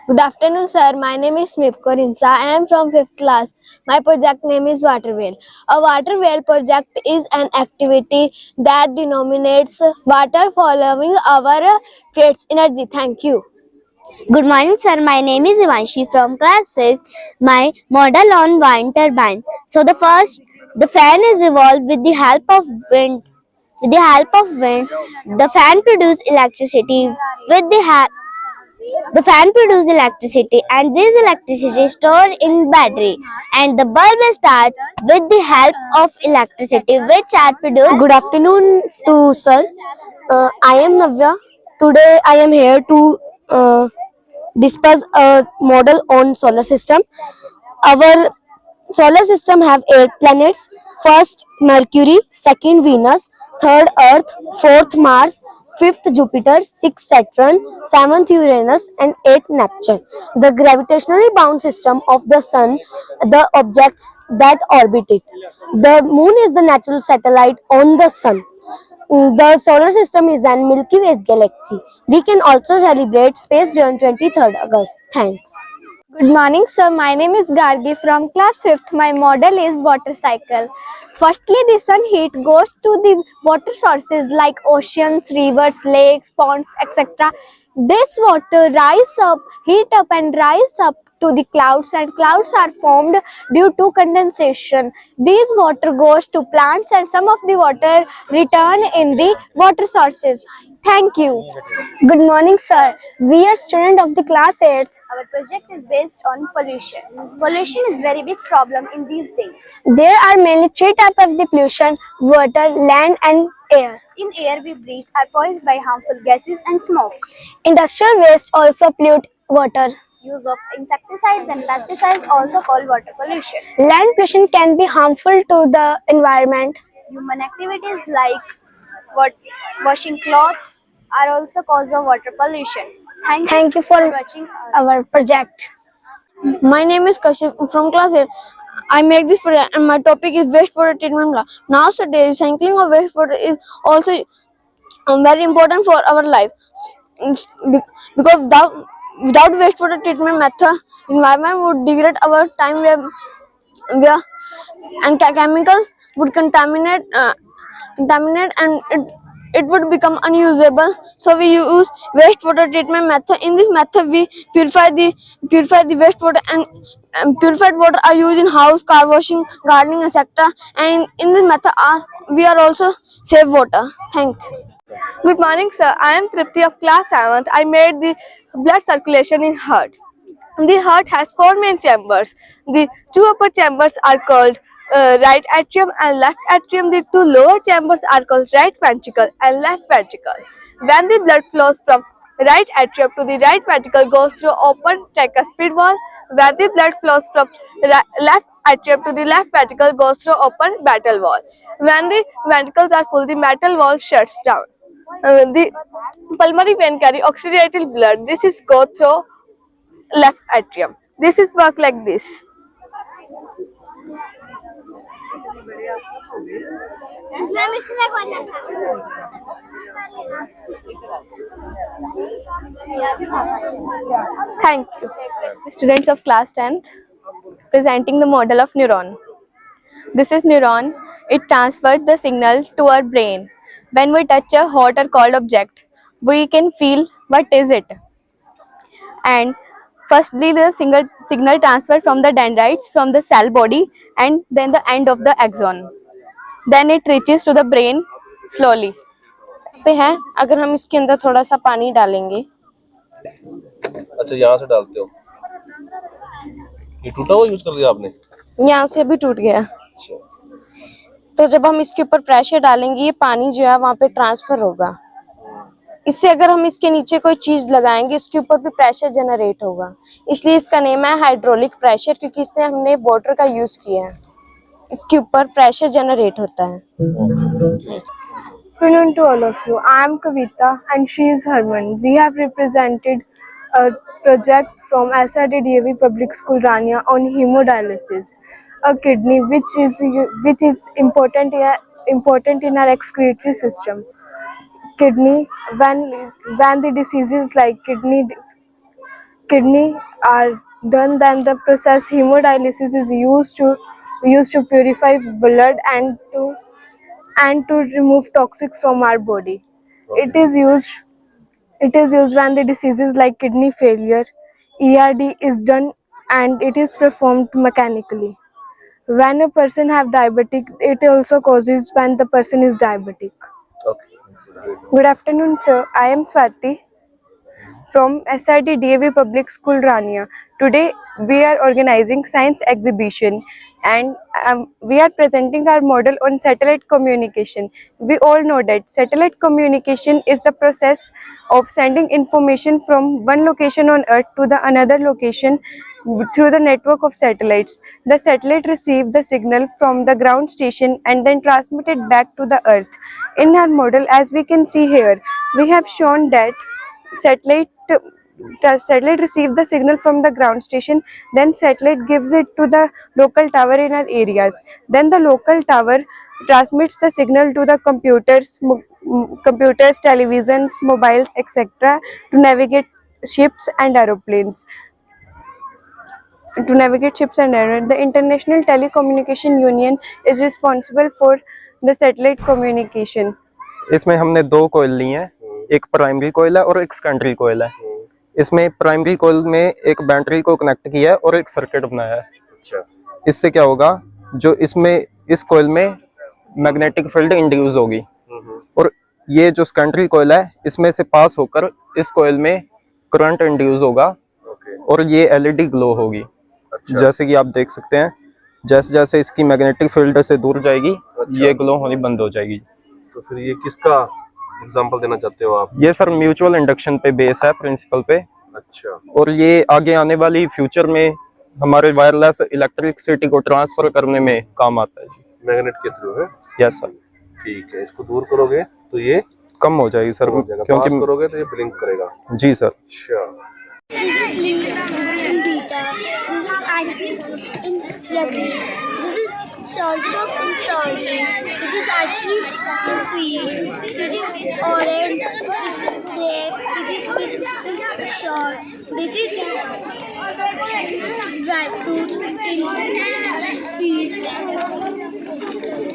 Good afternoon, sir. My name is Smipko Rinsa. I am from 5th class. My project name is Water Wheel. A water wheel project is an activity that denominates water following our creates energy. Thank you. Good morning, sir. My name is Ivanshi from class 5th. My model on wind turbine. So the fan is revolved with the help of wind. With the help of wind, the fan produces electricity. The fan produces electricity, and this electricity is stored in battery. And the bulb will start with the help of electricity, which are produced. Good afternoon to sir. I am Navya. Today I am here to discuss a model on solar system. Our solar system have 8 planets. First Mercury, second Venus, third Earth, fourth Mars, fifth Jupiter, sixth Saturn, seventh Uranus, and eighth Neptune. The gravitationally bound system of the Sun, the objects that orbit it. The Moon is the natural satellite on the Sun. The solar system is an Milky Way galaxy. We can also celebrate Space Day on 23rd August. Thanks. Good morning, sir. My name is Gargi from class 5th. My model is water cycle. Firstly, the sun heat goes to the water sources like oceans, rivers, lakes, ponds, etc. This water rise up, heat up and rise up to the clouds, and clouds are formed due to condensation. These water goes to plants and some of the water return in the water sources. Thank you. Good morning, sir. We are student of the class 8th. Our project is based on pollution. Pollution is very big problem in these days. There are mainly 3 types of the pollution: water, land and air. In air we breathe are poisoned by harmful gases and smoke. Industrial waste also pollute water. Use of insecticides and pesticides also called water pollution. Land pollution can be harmful to the environment. Human activities like washing clothes are also cause of water pollution. Thank you for watching our project. My name is Kashif from class 8. I make this project and my topic is wastewater treatment plant. Nowadays, recycling of wastewater is also very important for our life. Because without wastewater treatment method, environment would degrade our time where and chemicals would contaminate and it would become unusable. So we use wastewater treatment method. In this method we purify the wastewater, and purified water are used in house, car washing, gardening, etc. And in this method we are also save water. Thank you. Good morning, sir. I am Tripti of class 7th. I made the blood circulation in heart. The heart has 4 main chambers. The 2 upper chambers are called right atrium and left atrium. The 2 lower chambers are called right ventricle and left ventricle. When the blood flows from right atrium to the right ventricle goes through open tricuspid wall. When the blood flows from left atrium to the left ventricle goes through open metal wall. When the ventricles are full, the metal wall shuts down. The pulmonary vein carry oxygenated blood. This is go through left atrium. This is work like this. Thank you. Students of class 10th, presenting the model of neuron. This is neuron. It transfers the signal to our brain. When we touch a hot or cold object, we can feel what is it. And firstly, the signal transfer from the dendrites from the cell body and then the end of the axon. Then it reaches to the brain slowly. पे है, अगर हम इसके अंदर थोड़ा सा पानी डालेंगे. अच्छा, यहाँ से डालते हो. ये टूटा हुआ यूज कर दिया आपने? यहाँ से भी टूट गया. तो जब हम इसके ऊपर प्रेशर डालेंगे, ये पानी जो है वहाँ पे ट्रांसफर होगा. इससे अगर हम इसके नीचे कोई चीज लगाएंगे, इसके ऊपर भी प्रेशर जनरेट होगा. इसलिए इसका नेम है हाइड्रोलिक प्रेशर, क्योंकि इससे हमने वाटर का यूज किया है. इसके ऊपर प्रेशर जनरेट होता है. Good afternoon to all of you. I am Kavita and she is Harman. We have represented a project from SRDDAV Public School Rania on hemodialysis, a kidney which is important in our excretory system. Kidney, when the diseases like kidney are done, then the process hemodialysis is used to purify blood and to remove toxic from our body. It is used when the diseases like kidney failure, ERD is done, and it is performed mechanically. When a person have diabetic, it also causes when the person is diabetic. Okay. Good afternoon, sir. I am Swati from SRD DAV Public School Rania. Today we are organizing science exhibition, and we are presenting our model on satellite communication. We all know that satellite communication is the process of sending information from one location on earth to the another location through the network of satellites. The satellite receives the signal from the ground station and then transmit it back to the earth. In our model, as we can see here, we have shown that satellite the satellite receives the signal from the ground station, then satellite gives it to the local tower in our areas, then the local tower transmits the signal to the computers, televisions, mobiles, etc. to navigate ships and aeroplanes. The International Telecommunication Union is responsible for the satellite communication. इसमें हमने दो कोयल ली हैं, एक primary कोयल है और एक secondary कोयल है। इसमें प्राइमरी कोयल में एक बैटरी को कनेक्ट किया है और एक सर्किट बनाया है। अच्छा, इससे क्या होगा, जो इसमें इस कोयल में मैग्नेटिक फील्ड इंड्यूस होगी और ये जो सेकेंडरी कोयल है इसमें से पास होकर इस कोयल में करंट इंड्यूस होगा और ये एलईडी ग्लो होगी। अच्छा। जैसे कि आप देख सकते हैं, जैसे जैसे इसकी मैग्नेटिक फील्ड से दूर जाएगी ये ग्लो होनी बंद हो जाएगी। तो फिर ये किसका एग्जांपल देना चाहते हो आप? ये सर म्यूचुअल इंडक्शन पे बेस है, प्रिंसिपल पे। अच्छा। और ये आगे आने वाली फ्यूचर में हमारे वायरलेस इलेक्ट्रिसिटी को ट्रांसफर करने में काम आता है जी। मैग्नेट के थ्रू है? Yes sir. ठीक है, इसको दूर करोगे तो ये कम हो जाएगी सर, क्योंकि करोगे तो ये ब्लिंक करेगा। जी सर। अच्छा। This is Lee in beta. This is ice cream in yummy. This is salt box in salty. This is ice cream in sweet. This is orange. This is grape. This is fish in short. This is dry fruits in sweets.